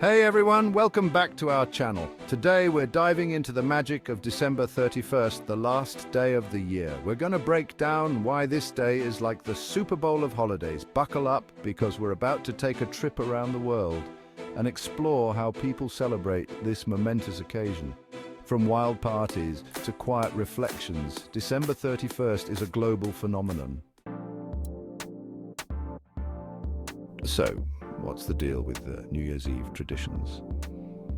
Hey everyone, welcome back to our channel. Today we're diving into the magic of December 31st, the last day of the year. We're going to break down why this day is like the Super Bowl of holidays. Buckle up because we're about to take a trip around the world and explore how people celebrate this momentous occasion. From wild parties to quiet reflections, December 31st is a global phenomenon. So, what's the deal with the New Year's Eve traditions?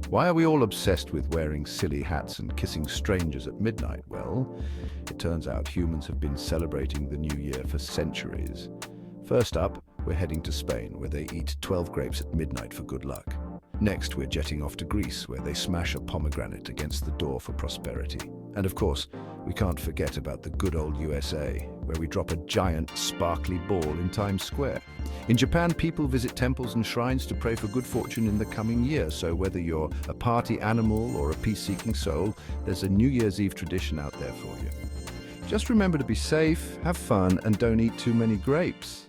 Why are we all obsessed with wearing silly hats and kissing strangers at midnight? Well, it turns out humans have been celebrating the New Year for centuries. First up, we're heading to Spain, where they eat 12 grapes at midnight for good luck. Next, we're jetting off to Greece, where they smash a pomegranate against the door for prosperity. And of course, we can't forget about the good old USA, where we drop a giant, sparkly ball in Times Square. In Japan, people visit temples and shrines to pray for good fortune in the coming year. So whether you're a party animal or a peace-seeking soul, there's a New Year's Eve tradition out there for you. Just remember to be safe, have fun, and don't eat too many grapes.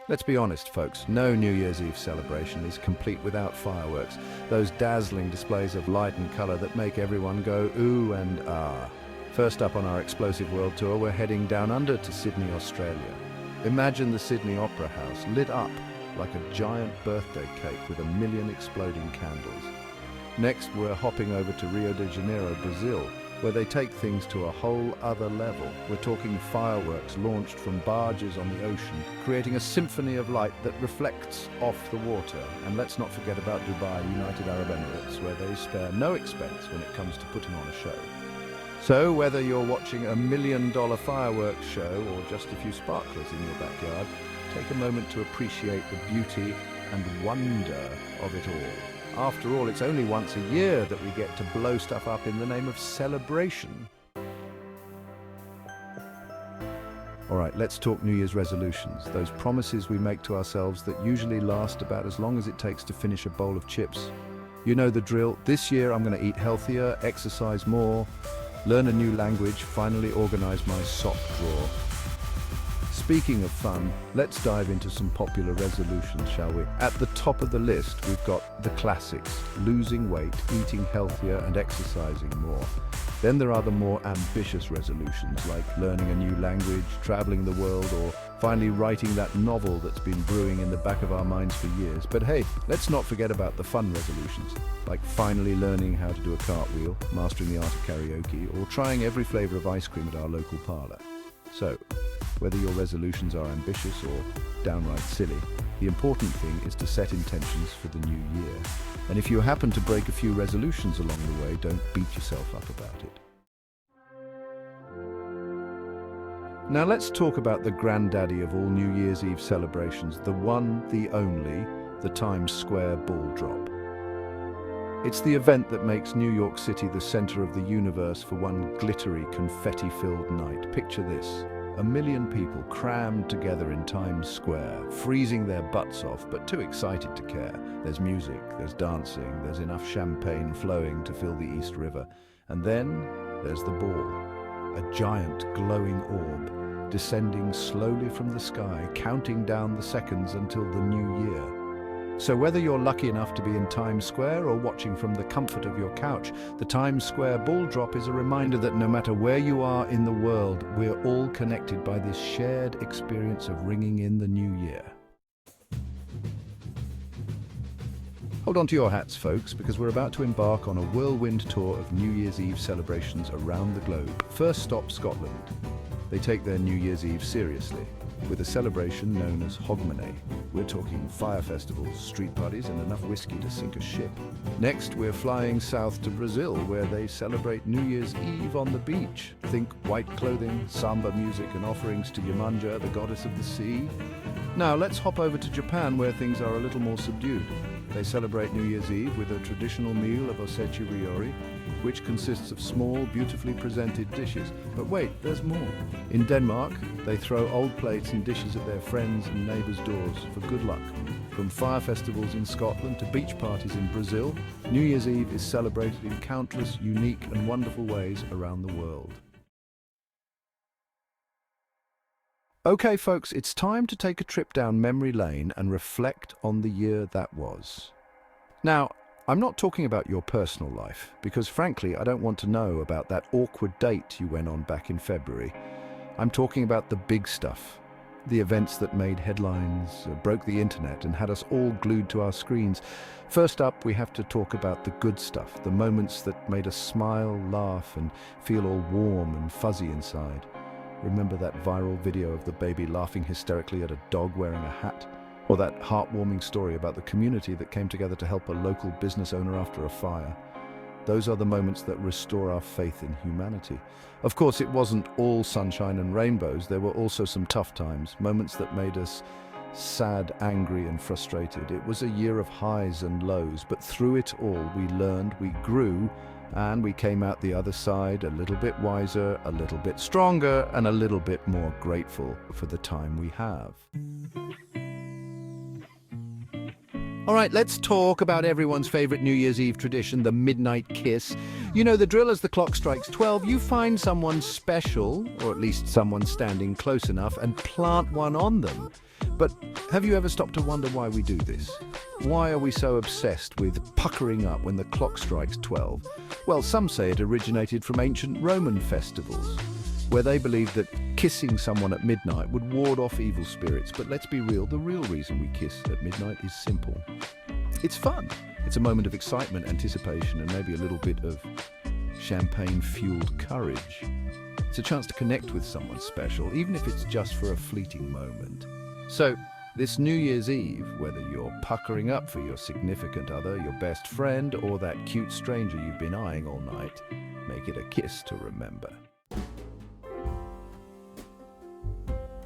Let's be honest, folks, no New Year's Eve celebration is complete without fireworks, those dazzling displays of light and color that make everyone go ooh and ah. First up on our explosive world tour, we're heading down under to Sydney, Australia. Imagine the Sydney Opera House lit up like a giant birthday cake with a million exploding candles. Next, we're hopping over to Rio de Janeiro, Brazil, where they take things to a whole other level. We're talking fireworks launched from barges on the ocean, creating a symphony of light that reflects off the water. And let's not forget about Dubai, United Arab Emirates, where they spare no expense when it comes to putting on a show. So whether you're watching a $1 million fireworks show or just a few sparklers in your backyard, take a moment to appreciate the beauty and wonder of it all. After all, it's only once a year that we get to blow stuff up in the name of celebration. All right, let's talk New Year's resolutions, those promises we make to ourselves that usually last about as long as it takes to finish a bowl of chips. You know the drill. This year I'm going to eat healthier, exercise more, learn a new language, finally organize my sock drawer. Speaking of fun, let's dive into some popular resolutions, shall we? At the top of the list, we've got the classics: losing weight, eating healthier, and exercising more. Then there are the more ambitious resolutions, like learning a new language, traveling the world, or finally writing that novel that's been brewing in the back of our minds for years. But hey, let's not forget about the fun resolutions, like finally learning how to do a cartwheel, mastering the art of karaoke, or trying every flavor of ice cream at our local parlor. So, whether your resolutions are ambitious or downright silly, the important thing is to set intentions for the new year. And if you happen to break a few resolutions along the way, don't beat yourself up about it. Now let's talk about the granddaddy of all New Year's Eve celebrations, the one, the only, the Times Square ball drop. It's the event that makes New York City the center of the universe for one glittery, confetti-filled night. Picture this: 1 million people crammed together in Times Square, freezing their butts off, but too excited to care. There's music, there's dancing, there's enough champagne flowing to fill the East River. And then there's the ball, a giant glowing orb, descending slowly from the sky, counting down the seconds until the new year. So whether you're lucky enough to be in Times Square or watching from the comfort of your couch, the Times Square ball drop is a reminder that no matter where you are in the world, we're all connected by this shared experience of ringing in the new year. Hold on to your hats, folks, because we're about to embark on a whirlwind tour of New Year's Eve celebrations around the globe. First stop, Scotland. They take their New Year's Eve seriously, with a celebration known as Hogmanay. We're talking fire festivals, street parties, and enough whiskey to sink a ship. Next, we're flying south to Brazil, where they celebrate New Year's Eve on the beach. Think white clothing, samba music, and offerings to Yemanja, the goddess of the sea. Now, let's hop over to Japan, where things are a little more subdued. They celebrate New Year's Eve with a traditional meal of osechi ryori, which consists of small, beautifully presented dishes. But wait, there's more. In Denmark, they throw old plates and dishes at their friends' and neighbors' doors for good luck. From fire festivals in Scotland to beach parties in Brazil, New Year's Eve is celebrated in countless unique and wonderful ways around the world. Okay, folks, it's time to take a trip down memory lane and reflect on the year that was. Now, I'm not talking about your personal life, because frankly, I don't want to know about that awkward date you went on back in February. I'm talking about the big stuff. The events that made headlines, broke the internet, and had us all glued to our screens. First up, we have to talk about the good stuff, the moments that made us smile, laugh, and feel all warm and fuzzy inside. Remember that viral video of the baby laughing hysterically at a dog wearing a hat? Or that heartwarming story about the community that came together to help a local business owner after a fire? Those are the moments that restore our faith in humanity. Of course, it wasn't all sunshine and rainbows. There were also some tough times, moments that made us sad, angry, and frustrated. It was a year of highs and lows, but through it all, we learned, we grew, and we came out the other side a little bit wiser, a little bit stronger, and a little bit more grateful for the time we have. All right, let's talk about everyone's favorite New Year's Eve tradition, the midnight kiss. You know the drill. As the clock strikes 12, you find someone special, or at least someone standing close enough, and plant one on them. But have you ever stopped to wonder why we do this? Why are we so obsessed with puckering up when the clock strikes 12? Well, some say it originated from ancient Roman festivals, where they believed that kissing someone at midnight would ward off evil spirits. But let's be real, the real reason we kiss at midnight is simple. It's fun. It's a moment of excitement, anticipation, and maybe a little bit of champagne-fueled courage. It's a chance to connect with someone special, even if it's just for a fleeting moment. So, this New Year's Eve, whether you're puckering up for your significant other, your best friend, or that cute stranger you've been eyeing all night, make it a kiss to remember.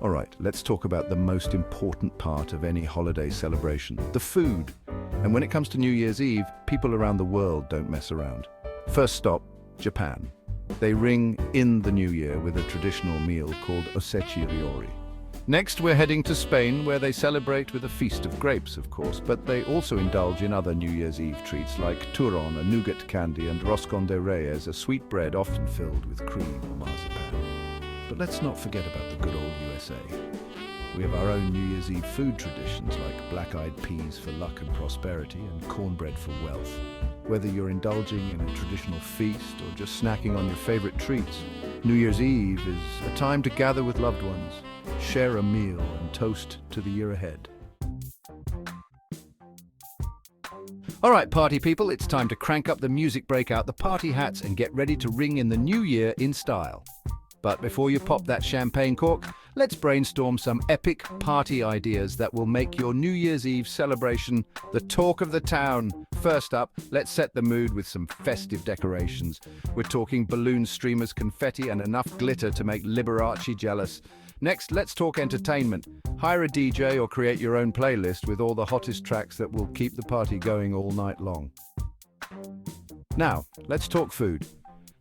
All right, let's talk about the most important part of any holiday celebration, the food. And when it comes to New Year's Eve, people around the world don't mess around. First stop, Japan. They ring in the new year with a traditional meal called osechi ryori. Next, we're heading to Spain, where they celebrate with a feast of grapes, of course, but they also indulge in other New Year's Eve treats like turrón, a nougat candy, and roscón de reyes, a sweet bread often filled with cream or marzipan. But let's not forget about the good old USA. We have our own New Year's Eve food traditions like black-eyed peas for luck and prosperity and cornbread for wealth. Whether you're indulging in a traditional feast or just snacking on your favorite treats, New Year's Eve is a time to gather with loved ones, share a meal, and toast to the year ahead. All right, party people, it's time to crank up the music, break out the party hats, and get ready to ring in the new year in style. But before you pop that champagne cork, let's brainstorm some epic party ideas that will make your New Year's Eve celebration the talk of the town. First up, let's set the mood with some festive decorations. We're talking balloons, streamers, confetti, and enough glitter to make Liberace jealous. Next, let's talk entertainment. Hire a DJ or create your own playlist with all the hottest tracks that will keep the party going all night long. Now, let's talk food.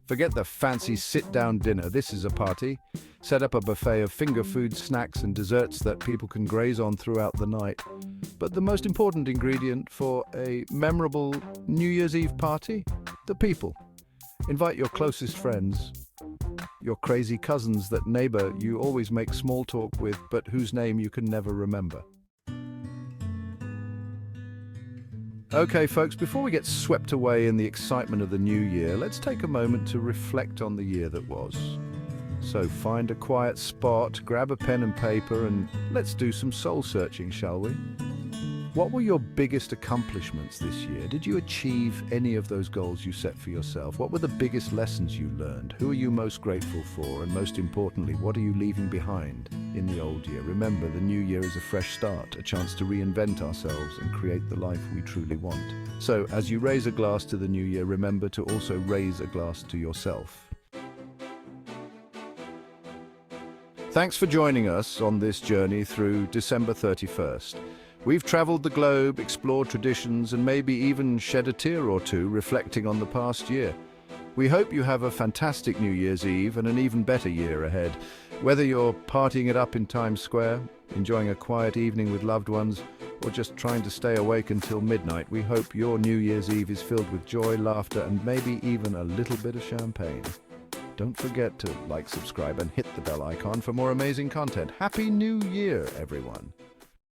Forget the fancy sit-down dinner. This is a party. Set up a buffet of finger food, snacks, and desserts that people can graze on throughout the night. But the most important ingredient for a memorable New Year's Eve party? The people. Invite your closest friends, your crazy cousins, that neighbor you always make small talk with, but whose name you can never remember. Okay, folks, before we get swept away in the excitement of the new year, let's take a moment to reflect on the year that was. So find a quiet spot, grab a pen and paper, and let's do some soul-searching, shall we? What were your biggest accomplishments this year? Did you achieve any of those goals you set for yourself? What were the biggest lessons you learned? Who are you most grateful for? And most importantly, what are you leaving behind in the old year? Remember, the new year is a fresh start, a chance to reinvent ourselves and create the life we truly want. So, as you raise a glass to the new year, remember to also raise a glass to yourself. Thanks for joining us on this journey through December 31st. We've traveled the globe, explored traditions, and maybe even shed a tear or two reflecting on the past year. We hope you have a fantastic New Year's Eve and an even better year ahead. Whether you're partying it up in Times Square, enjoying a quiet evening with loved ones, or just trying to stay awake until midnight, we hope your New Year's Eve is filled with joy, laughter, and maybe even a little bit of champagne. Don't forget to like, subscribe, and hit the bell icon for more amazing content. Happy New Year, everyone!